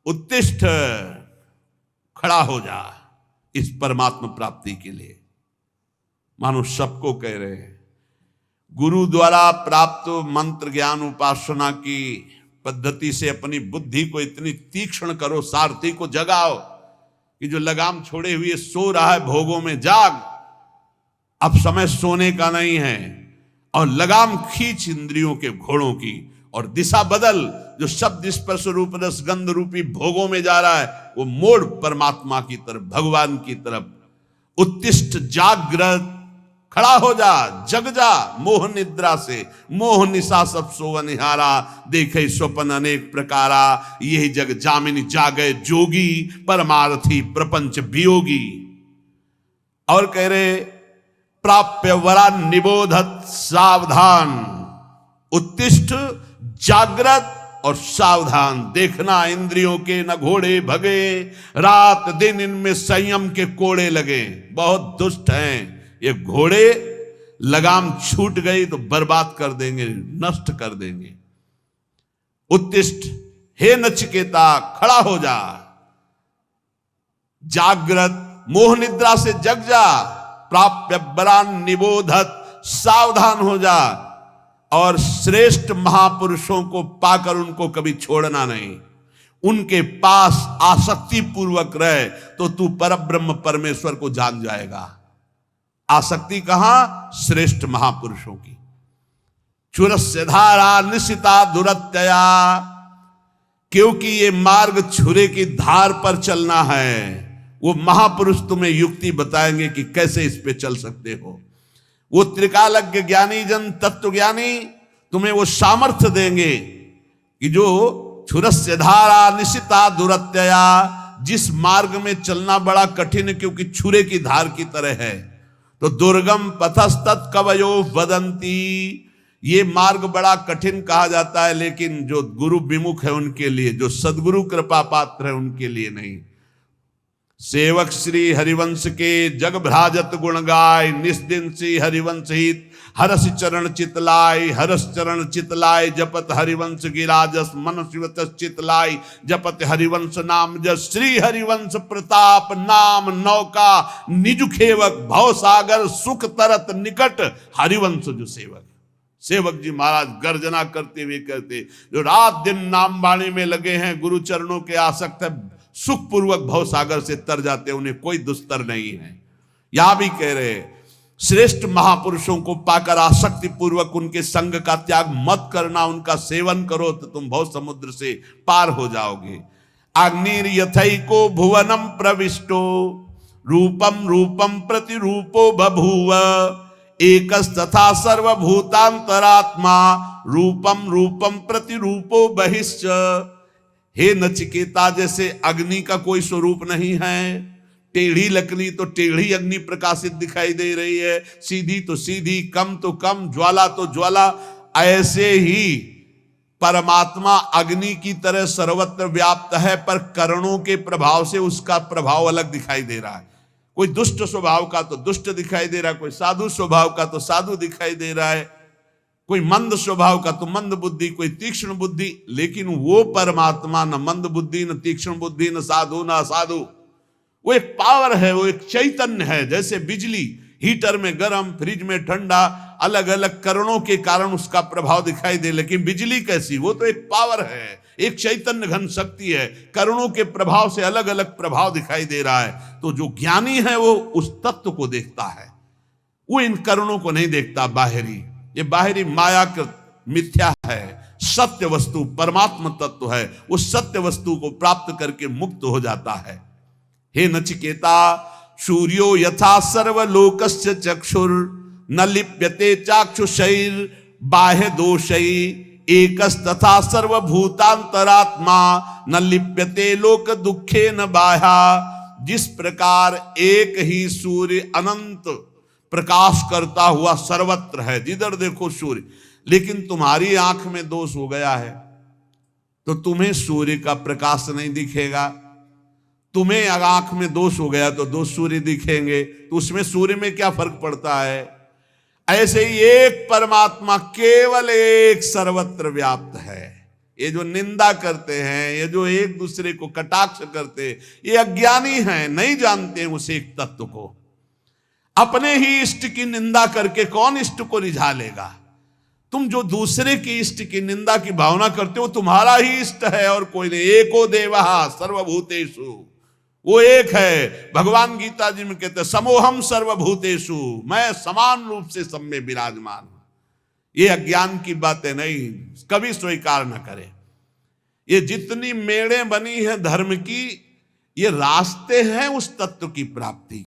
उत्तिष्ठ, खड़ा हो जा इस परमात्मा प्राप्ति के लिए। मानो सबको कह रहे हैं, गुरु द्वारा प्राप्त मंत्र ज्ञान उपासना की पद्धति से अपनी बुद्धि को इतनी तीक्ष्ण करो, सारथी को जगाओ कि जो लगाम छोड़े हुए सो रहा है भोगों में, जाग, अब समय सोने का नहीं है, और लगाम खींच इंद्रियों के घोड़ों की, और दिशा बदल, जो शब्द स्पर्श रूप रस गंध रूपी भोगों में जा रहा है वो मोड़ परमात्मा की तरफ, भगवान की तरफ। उत्तिष्ठ, जागृत, खड़ा हो जा, जग जा मोह निद्रा से, मोह निशा सब सोवन निहारा, देखे स्वप्न अनेक प्रकारा, यही जग जामिनी जागे जोगी, परमार्थी प्रपंच वियोगी। और कह रहे, प्राप्य वरा निबोधत सावधान, उत्तिष्ठ, जागृत और सावधान, देखना इंद्रियों के न घोड़े भगे, रात दिन इनमें संयम के कोड़े लगे। बहुत दुष्ट हैं ये घोड़े, लगाम छूट गई तो बर्बाद कर देंगे, नष्ट कर देंगे। उत्तिष्ठ, हे नचिकेता खड़ा हो जा, जागृत, मोह निद्रा से जग जा, प्राप्य बरान निबोधत, सावधान हो जा, और श्रेष्ठ महापुरुषों को पाकर उनको कभी छोड़ना नहीं, उनके पास आसक्ति पूर्वक रहे तो तू परब्रह्म परमेश्वर को जान जाएगा। आसक्ति कहां? श्रेष्ठ महापुरुषों की। चुरस्य धारा निशिता दुरत्यया, क्योंकि ये मार्ग छुरे की धार पर चलना है। वो महापुरुष तुम्हें युक्ति बताएंगे कि कैसे इस पे चल सकते हो। वो त्रिकालज्ञ ज्ञानी जन तत्व ज्ञानी तुम्हें वो सामर्थ्य देंगे कि जो छुरस्य धारा निशिता दुरत्यया, जिस मार्ग में चलना बड़ा कठिन है क्योंकि छुरे की धार की तरह है, तो दुर्गम पथस्तत् कवयो वदंती, ये मार्ग बड़ा कठिन कहा जाता है, लेकिन जो गुरु विमुख है उनके लिए, जो सदगुरु कृपा पात्र है उनके लिए नहीं। सेवक श्री हरिवंश के जग भ्राजत गुण गाय, निस्दिन श्री हरिवंश हित हरस चरण चितलाय, हरस चरण चितलाय, जपत हरिवंश गिराजस मन शिवत चितलाय, जपत हरिवंश नाम जस, श्री हरिवंश प्रताप नाम नौका, निज खेवक भव सागर सुख तरत निकट, हरिवंश जो सेवक। सेवक जी महाराज गर्जना करते हुए कहते, जो रात दिन नाम बाणी में लगे हैं, गुरु चरणों के आसक्त है, सुख पूर्वक भव सागर से तर जाते, उन्हें कोई दुस्तर नहीं है। यहां भी कह रहे, श्रेष्ठ महापुरुषों को पाकर आसक्ति पूर्वक उनके संग का त्याग मत करना, उनका सेवन करो तो तुम भव समुद्र से पार हो जाओगे। अग्निर यथैको भुवनम प्रविष्टो, रूपम रूपम प्रतिरूपो बभूव, एकस्तथा सर्वभूतांतरात्मा, रूपम रूपम प्रतिरूपो बहिश्च। हे नचिकेता, जैसे अग्नि का कोई स्वरूप नहीं है, टेढ़ी लकड़ी तो टेढ़ी अग्नि प्रकाशित दिखाई दे रही है, सीधी तो सीधी, कम तो कम, ज्वाला तो ज्वाला, ऐसे ही परमात्मा अग्नि की तरह सर्वत्र व्याप्त है, पर करणों के प्रभाव से उसका प्रभाव अलग दिखाई दे रहा है। कोई दुष्ट स्वभाव का तो दुष्ट दिखाई दे रहा है, कोई साधु स्वभाव का तो साधु दिखाई दे रहा है, कोई मंद स्वभाव का तो मंद बुद्धि, कोई तीक्ष्ण बुद्धि, लेकिन वो परमात्मा न मंद बुद्धि, न तीक्ष्ण बुद्धि, न साधु न असाधु, वो एक पावर है, वो एक चैतन्य है। जैसे बिजली, हीटर में गर्म, फ्रिज में ठंडा, अलग अलग करणों के कारण उसका प्रभाव दिखाई दे, लेकिन बिजली कैसी? वो तो एक पावर है, एक चैतन्य घन शक्ति है, करणों के प्रभाव से अलग अलग प्रभाव दिखाई दे रहा है। तो जो ज्ञानी है वो उस तत्व को देखता है, वो इन करणों को नहीं देखता बाहरी। ये बाहरी मायाकृत मिथ्या है, सत्य वस्तु परमात्मा तत्व है, उस सत्य वस्तु को प्राप्त करके मुक्त हो जाता है। हे नचिकेता, सूर्यो यथा सर्वलोकस्य चक्षुर, न लिप्यते चाक्षुषैर बाह्य दोषै, एकस्तथा सर्वभूतांतरात्मा, न लिप्यते लोक दुखे न बाह्या। जिस प्रकार एक ही सूर्य अनंत प्रकाश करता हुआ सर्वत्र है, जिधर देखो सूर्य, लेकिन तुम्हारी आंख में दोष हो गया है तो तुम्हें सूर्य का प्रकाश नहीं दिखेगा। तुम्हें अगर आंख में दोष हो गया तो दो सूर्य दिखेंगे, तो उसमें सूर्य में क्या फर्क पड़ता है? ऐसे ही एक परमात्मा केवल एक सर्वत्र व्याप्त है, ये जो निंदा करते हैं, ये जो एक दूसरे को कटाक्ष करते, ये अज्ञानी हैं, नहीं जानते हैं उस एक तत्व को। अपने ही इष्ट की निंदा करके कौन इष्ट को रिझा लेगा? तुम जो दूसरे की इष्ट की निंदा की भावना करते हो, तुम्हारा ही इष्ट है और कोई नहीं। एको देवः सर्वभूतेषु, वो एक है। भगवान गीता जी में कहते हैं समोहम सर्वभूतेषु, मैं समान रूप से सब में विराजमान हूं। ये अज्ञान की बातें नहीं, कभी स्वीकार न करें। ये जितनी मेड़ें बनी है धर्म की, ये रास्ते हैं उस तत्व की प्राप्ति।